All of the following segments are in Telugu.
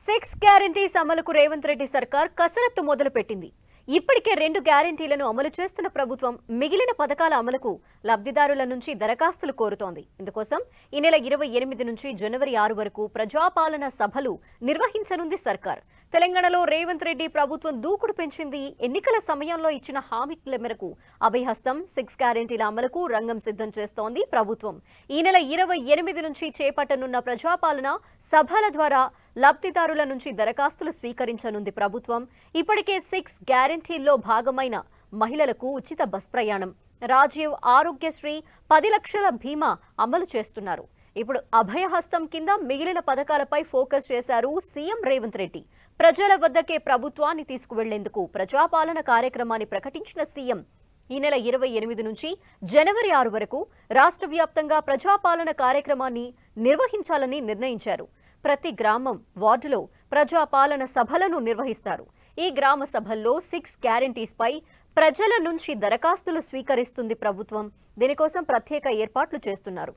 సిక్స్ గ్యారంటీస్ అమలుకు రేవంత్ రెడ్డి సర్కార్ కసరత్తు మొదలుపెట్టింది. ఇప్పటికే 2 గ్యారంటీలను అమలు చేస్తున్న ప్రభుత్వం మిగిలిన పథకాల అమలుకు లబ్ధిదారుల నుంచి దరఖాస్తులు కోరుతోంది. ఇందుకోసం ఈ నెల 28 నుంచి జనవరి 6 వరకు ప్రజాపాలన సభలు నిర్వహించనుంది సర్కార్. తెలంగాణలో రేవంత్ రెడ్డి ప్రభుత్వం దూకుడు పెంచింది. ఎన్నికల సమయంలో ఇచ్చిన హామీల మేరకు అభయహస్తం, 6 గ్యారంటీల అమలుకు రంగం సిద్ధం చేస్తోంది ప్రభుత్వం. ఈ నెల 28 నుంచి చేపట్టనున్న ప్రజాపాలన సభల ద్వారా లబ్ధిదారుల నుంచి దరఖాస్తులు స్వీకరించనుంది ప్రభుత్వం. ఇప్పటికే 6 గ్యారంటీల్లో భాగమైన మహిళలకు ఉచిత బస్ ప్రయాణం, రాజీవ్ ఆరోగ్యశ్రీ, 10 లక్షల బీమా అమలు చేస్తున్నారు. ఇప్పుడు అభయహస్తం కింద మిగిలిన పథకాలపై ఫోకస్ చేశారు సీఎం రేవంత్ రెడ్డి. ప్రజల వద్దకే ప్రభుత్వాన్ని తీసుకువెళ్లేందుకు ప్రజాపాలన కార్యక్రమాన్ని ప్రకటించిన సీఎం ఈ నెల 28 నుంచి జనవరి 6 వరకు రాష్ట్ర వ్యాప్తంగా ప్రజాపాలన కార్యక్రమాన్ని నిర్వహించాలని నిర్ణయించారు. ప్రతి గ్రామం, వార్డులో ప్రజాపాలన సభలను నిర్వహిస్తారు. ఈ గ్రామ సభల్లో 6 గ్యారంటీస్ పై ప్రజల నుంచి దరఖాస్తులు స్వీకరిస్తుంది ప్రభుత్వం. దీనికోసం ప్రత్యేక ఏర్పాట్లు చేస్తున్నారు.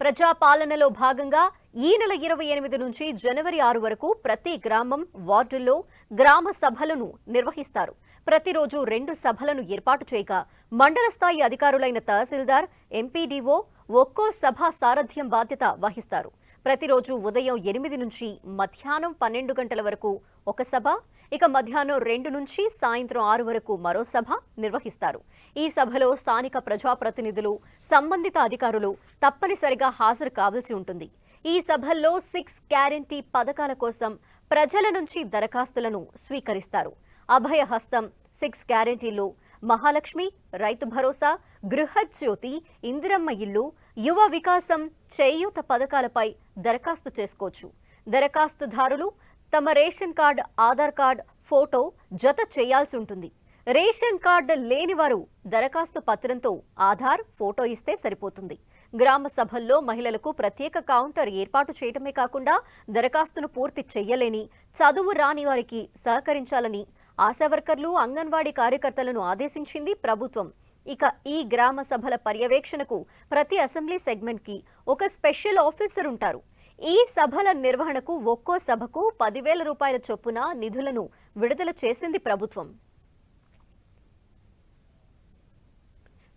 ప్రజాపాలనలో భాగంగా ఈ నెల 28 నుంచి జనవరి 6 వరకు ప్రతి గ్రామం, వార్డుల్లో గ్రామ సభలను నిర్వహిస్తారు. ప్రతిరోజు 2 సభలను ఏర్పాటు చేయగా మండల స్థాయి అధికారులైన తహసీల్దార్, ఎంపీడీఓ ఒక్కో సభ సారథ్యం బాధ్యత వహిస్తారు. ప్రతిరోజు ఉదయం 8 నుంచి మధ్యాహ్నం 12 గంటల వరకు ఒక సభ, ఇక మధ్యాహ్నం 2 నుంచి సాయంత్రం 6 వరకు మరో సభ నిర్వహిస్తారు. ఈ సభలో స్థానిక ప్రజాప్రతినిధులు, సంబంధిత అధికారులు తప్పనిసరిగా హాజరు కావాల్సి ఉంటుంది. ఈ సభల్లో 6 గ్యారంటీ పథకాల కోసం ప్రజల నుంచి దరఖాస్తులను స్వీకరిస్తారు. అభయహస్తం, 6 గ్యారంటీలు, మహాలక్ష్మి, రైతు భరోసా, గృహజ్యోతి, ఇందిరమ్మ ఇల్లు, యువ వికాసం, చేయూత పథకాలపై దరఖాస్తు చేసుకోవచ్చు. దరఖాస్తుదారులు తమ ration card, Aadhaar card photo జత చేయాల్సి ఉంటుంది. రేషన్ కార్డు లేని వారు దరఖాస్తు పత్రంతో ఆధార్ ఫోటో ఇస్తే సరిపోతుంది. గ్రామ సభల్లో మహిళలకు ప్రత్యేక కౌంటర్ ఏర్పాటు చేయడమే కాకుండా దరఖాస్తును పూర్తి చేయలేని, చదువు రాని వారికి సహకరించాలని ఆశా వర్కర్లు, అంగన్వాడీ కార్యకర్తలను ఆదేశించింది ప్రభుత్వం. ఇక ఈ గ్రామ సభల పర్యవేక్షణకు ప్రతి అసెంబ్లీ సెగ్మెంట్కి ఒక స్పెషల్ ఆఫీసర్ ఉంటారు. ఈ సభల నిర్వహణకు ఒక్కో సభకు 10,000 రూపాయల చొప్పున నిధులను విడుదల చేసింది ప్రభుత్వం.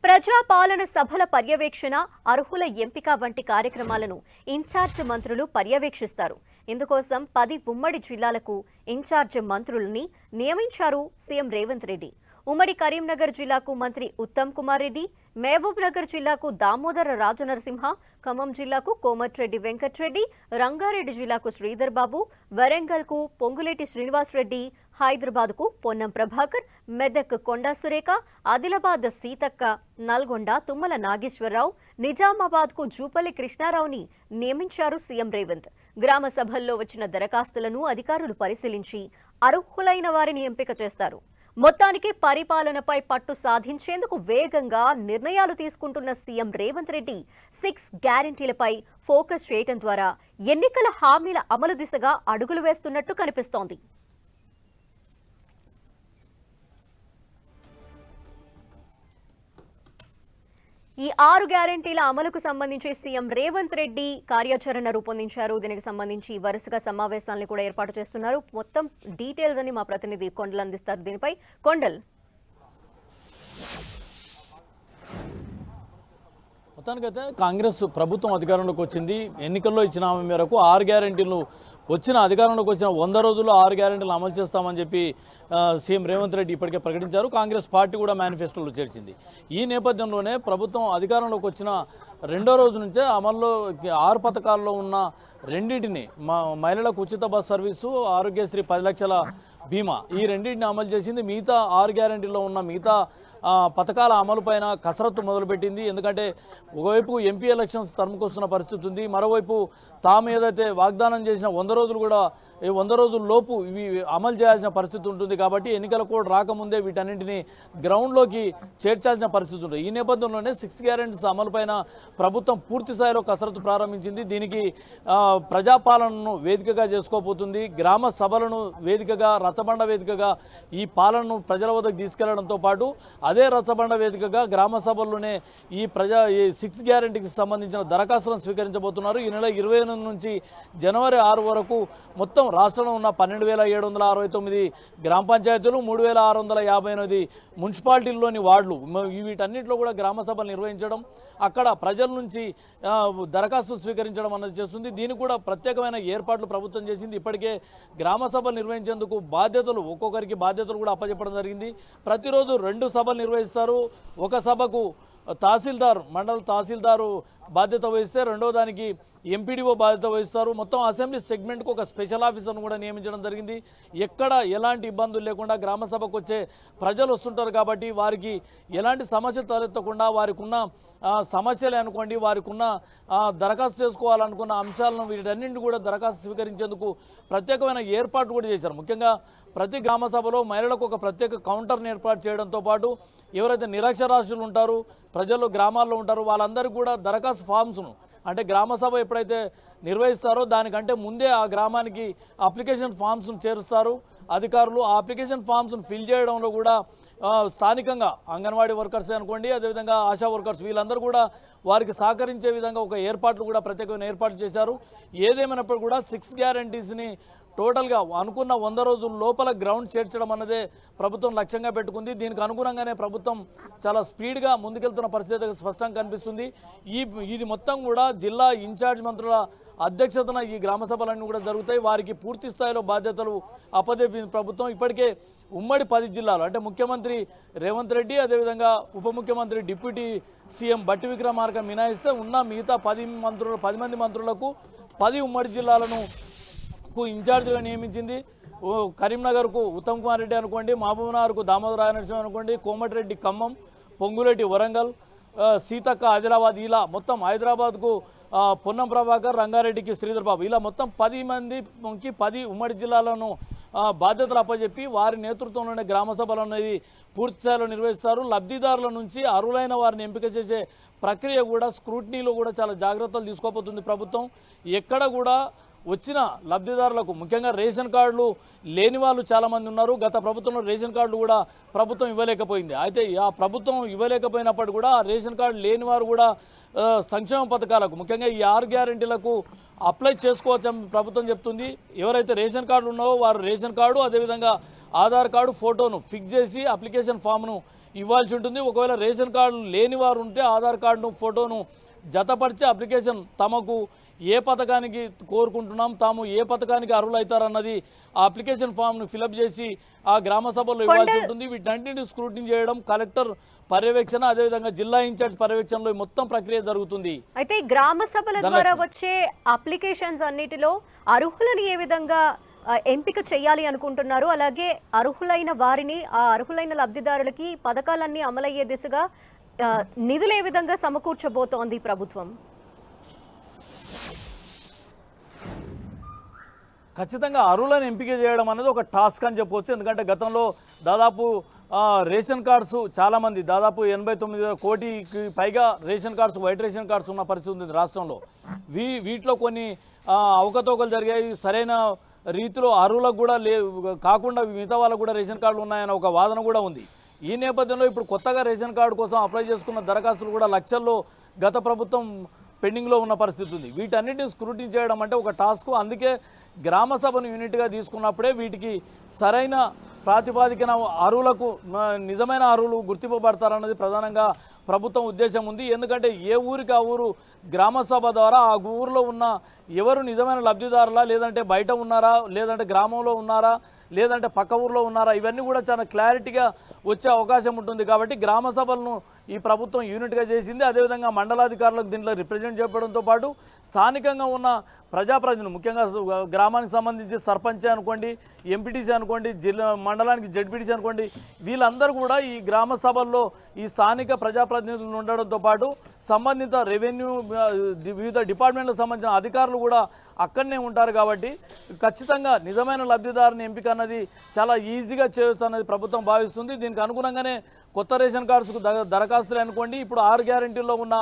ప్రజాపాలన సభల పర్యవేక్షణ, అర్హుల ఎంపిక వంటి కార్యక్రమాలను ఇన్ఛార్జ్ మంత్రులు పర్యవేక్షిస్తారు. ఇందుకోసం 10 ఉమ్మడి జిల్లాలకు ఇన్ఛార్జ్ మంత్రులని నియమించారు సీఎం రేవంత్ రెడ్డి. ఉమ్మడి కరీంనగర్ జిల్లాకు మంత్రి ఉత్తమ్ కుమార్ రెడ్డి, మహబూబ్ నగర్ జిల్లాకు దామోదర రాజనరసింహ, ఖమ్మం జిల్లాకు కోమటిరెడ్డి వెంకట్రెడ్డి, రంగారెడ్డి జిల్లాకు శ్రీధర్ బాబు, వరంగల్కు పొంగులేటి శ్రీనివాస్ రెడ్డి, హైదరాబాద్కు పొన్నం ప్రభాకర్, మెదక్ కొండా సురేఖ, ఆదిలాబాద్ సీతక్క, నల్గొండ తుమ్మల నాగేశ్వరరావు, నిజామాబాద్కు జూపల్లి కృష్ణారావుని నియమించారు సీఎం రేవంత్. గ్రామ సభల్లో వచ్చిన దరఖాస్తులను అధికారులు పరిశీలించి అర్హులైన వారిని ఎంపిక చేస్తారు. మొత్తానికి పరిపాలనపై పట్టు సాధించేందుకు వేగంగా నిర్ణయాలు తీసుకుంటున్న సీఎం రేవంత్ రెడ్డి 6 గ్యారంటీలపై ఫోకస్ చేయడం ద్వారా ఎన్నికల హామీల అమలు దిశగా అడుగులు వేస్తున్నట్టు కనిపిస్తోంది. ఈ 6 గ్యారంటీల అమలుకు సంబంధించి సీఎం రేవంత్ రెడ్డి కార్యాచరణ రూపొందించారు. దీనికి సంబంధించి వరుసగా సమావేశాలను కూడా ఏర్పాటు చేస్తున్నారు. మొత్తం డీటెయిల్స్ అని మా ప్రతినిధి కొండల్ అందిస్తారు. దీనిపై కొండల్. మొత్తానికైతే కాంగ్రెస్ ప్రభుత్వం అధికారంలోకి వచ్చింది. ఎన్నికల్లో ఇచ్చిన హామీ మేరకు 6 గ్యారంటీలు అధికారంలోకి వచ్చిన 100 రోజుల్లో 6 గ్యారంటీలు అమలు చేస్తామని చెప్పి సీఎం రేవంత్ రెడ్డి ఇప్పటికే ప్రకటించారు. కాంగ్రెస్ పార్టీ కూడా మేనిఫెస్టోలో చేర్చింది. ఈ నేపథ్యంలోనే ప్రభుత్వం అధికారంలోకి వచ్చిన 2వ రోజు నుంచే అమల్లో 6 పథకాల్లో ఉన్న రెండింటిని, మహిళలకు ఉచిత బస్ సర్వీసు, ఆరోగ్యశ్రీ, 10 లక్షల బీమా, ఈ రెండింటిని అమలు చేసింది. మిగతా 6 గ్యారంటీల్లో ఉన్న మిగతా పథకాల అమలుపైన కసరత్తు మొదలుపెట్టింది. ఎందుకంటే ఒకవైపు ఎంపీ ఎలక్షన్స్ తరుముకొస్తున్న పరిస్థితి ఉంది, మరోవైపు తాము ఏదైతే వాగ్దానం చేసిన 100 రోజులు కూడా ఈ 100 రోజుల లోపు ఇవి అమలు చేయాల్సిన పరిస్థితి ఉంటుంది. కాబట్టి ఎన్నికల కోడ్ రాకముందే వీటన్నింటినీ గ్రౌండ్లోకి చేర్చాల్సిన పరిస్థితి ఉంటుంది. ఈ నేపథ్యంలోనే 6 గ్యారెంటీస్ అమలుపైన ప్రభుత్వం పూర్తి స్థాయిలో కసరత్తు ప్రారంభించింది. దీనికి ప్రజాపాలనను వేదికగా చేసుకోబోతుంది. గ్రామ సభలను వేదికగా, రచ్చబండ వేదికగా ఈ పాలనను ప్రజల వద్దకు తీసుకెళ్లడంతో పాటు అదే రచ్చబండ వేదికగా గ్రామ సభల్లోనే ఈ 6 గ్యారెంటీకి సంబంధించిన దరఖాస్తులను స్వీకరించబోతున్నారు. ఈ నెల 28 నుంచి జనవరి 6 వరకు మొత్తం రాష్ట్రంలో ఉన్న 12,769 గ్రామ పంచాయతీలు, 3,658 మున్సిపాలిటీల్లోని వార్డులు, వీటన్నిటిలో కూడా గ్రామ సభలు నిర్వహించడం, అక్కడ ప్రజల నుంచి దరఖాస్తులు స్వీకరించడం అన్నది చేస్తుంది. దీనికి కూడా ప్రత్యేకమైన ఏర్పాట్లు ప్రభుత్వం చేసింది. ఇప్పటికే గ్రామ సభలు నిర్వహించేందుకు ఒక్కొక్కరికి బాధ్యతలు కూడా అప్పచెప్పడం జరిగింది. ప్రతిరోజు 2 సభలు నిర్వహిస్తారు. ఒక సభకు తహసీల్దార్, మండల తహసీల్దారు బాధ్యత వహిస్తే రెండో దానికి ఎంపీడీఓ బాధ్యత వహిస్తారు. మొత్తం అసెంబ్లీ సెగ్మెంట్కు ఒక స్పెషల్ ఆఫీసర్ను కూడా నియమించడం జరిగింది. ఎక్కడ ఎలాంటి ఇబ్బందులు లేకుండా గ్రామ సభకు వచ్చే ప్రజలు వస్తుంటారు కాబట్టి వారికి ఎలాంటి సమస్యలు తలెత్తకుండా వారికి ఉన్న సమస్యలే అనుకోండి, వారికి ఉన్న దరఖాస్తు చేసుకోవాలనుకున్న అంశాలను వీటన్నింటినీ కూడా దరఖాస్తు స్వీకరించేందుకు ప్రత్యేకమైన ఏర్పాటు కూడా చేశారు. ముఖ్యంగా ప్రతి గ్రామ సభలో మహిళలకు ఒక ప్రత్యేక కౌంటర్ని ఏర్పాటు చేయడంతో పాటు ఎవరైతే నిరక్షరాస్యులు ఉంటారో, ప్రజలు గ్రామాల్లో ఉంటారో వాళ్ళందరికీ కూడా దరఖాస్తు ఫామ్స్ను, అంటే గ్రామ సభ ఎప్పుడైతే నిర్వహిస్తారో దానికంటే ముందే ఆ గ్రామానికి అప్లికేషన్ ఫామ్స్ను చేరుస్తారు అధికారులు. ఆ అప్లికేషన్ ఫామ్స్ను ఫిల్ చేయడంలో కూడా స్థానికంగా అంగన్వాడీ వర్కర్స్ అనుకోండి, అదేవిధంగా ఆశా వర్కర్స్, వీళ్ళందరూ కూడా వారికి సహకరించే విధంగా ఒక ఏర్పాట్లు కూడా ప్రత్యేకమైన ఏర్పాటు చేశారు. ఏదేమైనప్పుడు కూడా 6 గ్యారెంటీస్ని టోటల్గా అనుకున్న 100 రోజుల లోపల గ్రౌండ్ చేర్చడం అన్నదే ప్రభుత్వం లక్ష్యంగా పెట్టుకుంది. దీనికి అనుగుణంగానే ప్రభుత్వం చాలా స్పీడ్గా ముందుకెళ్తున్న పరిస్థితి స్పష్టంగా కనిపిస్తుంది. ఇది మొత్తం కూడా జిల్లా ఇన్ఛార్జ్ మంత్రుల అధ్యక్షతన ఈ గ్రామ సభలన్నీ కూడా జరుగుతాయి. వారికి పూర్తి స్థాయిలో బాధ్యతలు అప్పజెప్పింది ప్రభుత్వం. ఇప్పటికే ఉమ్మడి 10 జిల్లాలు, అంటే ముఖ్యమంత్రి రేవంత్ రెడ్డి, అదేవిధంగా ఉప ముఖ్యమంత్రి డిప్యూటీ సీఎం బట్టి విక్రమార్క మినహాయిస్తే ఉన్న మిగతా 10 మంది మంత్రులకు 10 ఉమ్మడి జిల్లాలను ఇన్ఛార్జిగా నియమించింది. కరీంనగర్కు ఉత్తమ్ కుమార్ రెడ్డి అనుకోండి, మహబూబ్నగర్కు దామోదర రాయనరసింహ అనుకోండి, కోమటిరెడ్డి ఖమ్మం, పొంగులేటి వరంగల్, సీతక్క ఆదిలాబాద్, ఇలా మొత్తం హైదరాబాద్కు పొన్నం ప్రభాకర్, రంగారెడ్డికి శ్రీధర్ బాబు, ఇలా మొత్తం 10 మందికి 10 ఉమ్మడి జిల్లాలను బాధ్యతలు అప్పచెప్పి వారి నేతృత్వంలోనే గ్రామ సభలు అనేది పూర్తి స్థాయిలో నిర్వహిస్తారు. లబ్ధిదారుల నుంచి అర్హులైన వారిని ఎంపిక చేసే ప్రక్రియ కూడా స్క్రూటినీలో కూడా చాలా జాగ్రత్తలు తీసుకోబోతుంది ప్రభుత్వం. ఎక్కడ కూడా వచ్చిన లబ్ధిదారులకు, ముఖ్యంగా రేషన్ కార్డులు లేని వాళ్ళు చాలామంది ఉన్నారు. గత ప్రభుత్వంలో రేషన్ కార్డులు కూడా ప్రభుత్వం ఇవ్వలేకపోయింది. అయితే ఆ ప్రభుత్వం ఇవ్వలేకపోయినప్పుడు కూడా ఆ రేషన్ కార్డు లేని వారు కూడా సంక్షేమ పథకాలకు, ముఖ్యంగా ఈ 6 గ్యారెంటీలకు అప్లై చేసుకోవచ్చని ప్రభుత్వం చెప్తుంది. ఎవరైతే రేషన్ కార్డులు ఉన్నావో వారు రేషన్ కార్డు, అదేవిధంగా ఆధార్ కార్డు ఫోటోను ఫిక్స్ చేసి అప్లికేషన్ ఫామ్ను ఇవ్వాల్సి ఉంటుంది. ఒకవేళ రేషన్ కార్డు లేని వారు ఉంటే ఆధార్ కార్డును ఫోటోను జతపరిచి అప్లికేషన్ తమకు ఏ పథకానికి కోరుకుంటున్నాం, తాము ఏ పథకానికి అర్హులవుతారన్నది ఆ అప్లికేషన్ ఫామ్ను ఫిలప్ చేసి ఆ గ్రామ సభలో ఇవ్వాల్సి ఉంటుంది. వీటన్నింటినీ స్క్రూటినీ చేయడం కలెక్టర్ పర్యవేక్షణ, అదేవిధంగా జిల్లా ఇన్ఛార్జ్ పర్యవేక్షణలో మొత్తం ప్రక్రియ జరుగుతుంది. అయితే గ్రామ సభల ద్వారా వచ్చే అప్లికేషన్స్ అన్నిటిలో అర్హులను ఏ విధంగా ఎంపిక చేయాలి అనుకుంటున్నారు, అలాగే అర్హులైన వారిని, ఆ అర్హులైన లబ్ధిదారులకి పథకాలన్నీ అమలయ్యే దిశగా నిధులు ఏ విధంగా సమకూర్చబోతోంది ప్రభుత్వం? ఖచ్చితంగా అర్హులను ఎంపిక చేయడం అనేది ఒక టాస్క్ అని చెప్పవచ్చు. ఎందుకంటే గతంలో దాదాపు రేషన్ కార్డ్స్ చాలామంది, దాదాపు 89 కోటికి పైగా ration cards, white ration cards ఉన్న పరిస్థితి ఉంది రాష్ట్రంలో. వీటిలో కొన్ని అవకతవకలు జరిగాయి. సరైన రీతిలో అర్హులకు కూడా కాకుండా మిగతా వాళ్ళకు కూడా రేషన్ కార్డులు ఉన్నాయన్న ఒక వాదన కూడా ఉంది. ఈ నేపథ్యంలో ఇప్పుడు కొత్తగా రేషన్ కార్డు కోసం అప్లై చేసుకున్న దరఖాస్తులు కూడా లక్షల్లో గత ప్రభుత్వం పెండింగ్లో ఉన్న పరిస్థితి ఉంది. వీటన్నిటిని స్క్రూటినీ చేయడం అంటే ఒక టాస్క్. అందుకే గ్రామ సభను యూనిట్గా తీసుకున్నప్పుడే వీటికి సరైన ప్రాతిపాదికన అర్హులకు, నిజమైన అర్హులు గుర్తింపబడతారన్నది ప్రధానంగా ప్రభుత్వం ఉద్దేశం ఉంది. ఎందుకంటే ఏ ఊరికి ఆ ఊరు గ్రామ సభ ద్వారా ఆ ఊరిలో ఉన్న ఎవరు నిజమైన లబ్ధిదారులా, లేదంటే బయట ఉన్నారా, లేదంటే గ్రామంలో ఉన్నారా, లేదంటే పక్క ఊర్లో ఉన్నారా, ఇవన్నీ కూడా చాలా క్లారిటీగా వచ్చే అవకాశం ఉంటుంది. కాబట్టి గ్రామ సభలను ఈ ప్రభుత్వం యూనిట్గా చేసింది. అదేవిధంగా మండలాధికారులకు దీంట్లో రిప్రజెంట్ చేయడంతో పాటు స్థానికంగా ఉన్న ప్రజాప్రతినిధులు ముఖ్యంగా గ్రామానికి సంబంధించి సర్పంచ్ అనుకోండి, ఎంపీటీసీ అనుకోండి, జిల్లా మండలానికి జడ్పీటీసీ అనుకోండి, వీళ్ళందరూ కూడా ఈ గ్రామ సభల్లో ఈ స్థానిక ప్రజాప్రతినిధులు ఉండడంతో పాటు సంబంధిత రెవెన్యూ వివిధ డిపార్ట్మెంట్లకు సంబంధించిన అధికారులు కూడా అక్కడనే ఉంటారు. కాబట్టి ఖచ్చితంగా నిజమైన లబ్ధిదారుని ఎంపిక అన్నది చాలా ఈజీగా చేయొచ్చు అన్నది ప్రభుత్వం భావిస్తుంది. దీనికి అనుగుణంగానే కొత్త రేషన్ కార్డ్స్కు దరఖాస్తులు అనుకోండి, ఇప్పుడు 6 గ్యారెంటీల్లో ఉన్న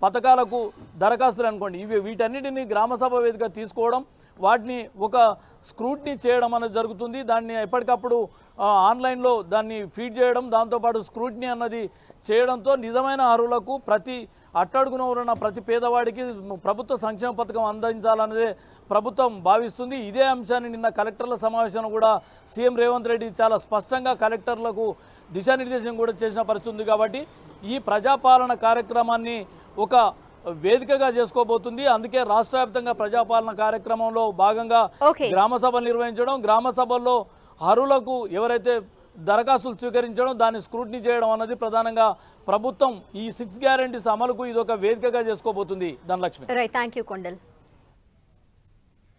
పథకాలకు దరఖాస్తులు అనుకోండి, వీటన్నిటిని గ్రామసభ వేదిక తీసుకోవడం, వాటిని ఒక స్క్రూట్నీ చేయడం అనేది జరుగుతుంది. దాన్ని ఎప్పటికప్పుడు ఆన్లైన్లో దాన్ని ఫీడ్ చేయడం, దాంతోపాటు స్క్రూట్నీ అన్నది చేయడంతో నిజమైన అర్హులకు ప్రతి అట్టడుగున ఉన్న ప్రతి పేదవాడికి ప్రభుత్వ సంక్షేమ పథకం అందించాలన్నదే ప్రభుత్వం భావిస్తుంది. ఇదే అంశాన్ని నిన్న కలెక్టర్ల సమావేశంలో కూడా సీఎం రేవంత్ రెడ్డి చాలా స్పష్టంగా కలెక్టర్లకు దిశానిర్దేశం కూడా చేసిన పరిస్థితి ఉంది. కాబట్టి ఈ ప్రజాపాలన కార్యక్రమాన్ని ఒక వేదికగా చేసుకోబోతుంది. అందుకే రాష్ట్ర వ్యాప్తంగా ప్రజాపాలన కార్యక్రమంలో భాగంగా గ్రామ సభలు నిర్వహించడం, గ్రామ సభల్లో అర్హులకు ఎవరైతే దరఖాస్తులు స్వీకరించడం, దాన్ని స్క్రూటినీ చేయడం అన్నది ప్రధానంగా ప్రభుత్వం ఈ 6 గ్యారెంటీస్ అమలుకు ఇది ఒక వేదికగా చేసుకోబోతుంది. ధనలక్ష్మి. Right, thank you Kondal.